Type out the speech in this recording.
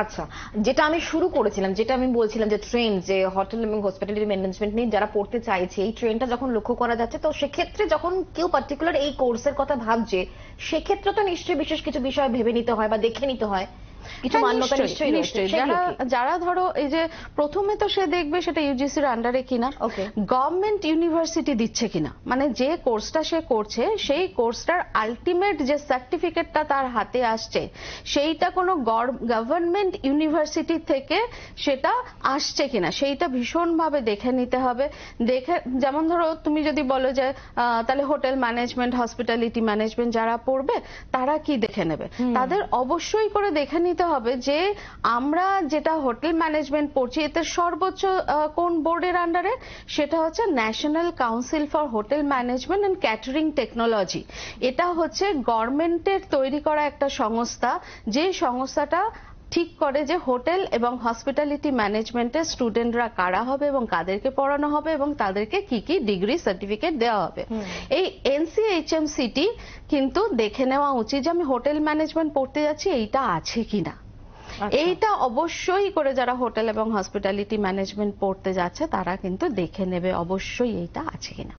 আচ্ছা, যেটা আমি শুরু করেছিলাম, যেটা আমি বলছিলাম যে ট্রেন, যে হোটেল এবং হসপিটালিটি ম্যানেজমেন্ট নিয়ে যারা পড়তে চাইছে, এই ট্রেনটা যখন লক্ষ্য করা যাচ্ছে, তো সেক্ষেত্রে যখন কেউ পার্টিকুলার এই কোর্সের কথা ভাবছে, সেক্ষেত্রে তো নিশ্চয়ই বিশেষ কিছু বিষয় ভেবে নিতে হয় বা দেখে নিতে হয়, কিছু হ্যাঁ, মান্যতা নিশ্চয়ই নিশ্চয়ই রয়েছে, নিশ্চয়ই। সেগুলো যারা কি? যারা ধরো এই যে প্রথমে তো সে দেখবে সেটা ইউজিসির আন্ডারে কিনা, ওকে। গভর্নমেন্ট ইউনিভার্সিটি দিচ্ছে কিনা, মানে যে কোর্সটা সে করছে সেই কোর্সটার আলটিমেট যে সার্টিফিকেটটা তার হাতে আসছে সেইটা কোনো গভর্নমেন্ট ইউনিভার্সিটি থেকে সেটা আসছে কিনা সেইটা ভীষণভাবে দেখে নিতে হবে। দেখে, যেমন ধরো তুমি যদি বলো যে তাহলে হোটেল ম্যানেজমেন্ট, হসপিটালিটি ম্যানেজমেন্ট যারা পড়বে তারা কি দেখে নেবে, তাদের অবশ্যই করে দেখে নিতে হবে যে আমরা যেটা হোটেল ম্যানেজমেন্ট পড়ছি এতে সর্বোচ্চ কোন বোর্ডের আন্ডারে, সেটা হচ্ছে National Council for Hotel Management and Catering Technology. এটা হচ্ছে গভর্নমেন্টের তৈরি করা একটা সংস্থা, যে সংস্থাটা ঠিক করে যে হোটেল এবং হসপিটালিটি ম্যানেজমেন্টের স্টুডেন্টরা কারা হবে এবং কাদেরকে পড়ানো হবে এবং তাদেরকে কি কি ডিগ্রি সার্টিফিকেট দেওয়া হবে। এই এনসিএইচএমসিটি কিন্তু দেখে নেওয়া উচিত যে আমি হোটেল ম্যানেজমেন্ট পড়তে যাচ্ছি এইটা আছে কিনা। এইটা অবশ্যই করে যারা হোটেল এবং হসপিটালিটি ম্যানেজমেন্ট পড়তে যাচ্ছে তারা কিন্তু দেখে নেবে অবশ্যই এইটা আছে কিনা।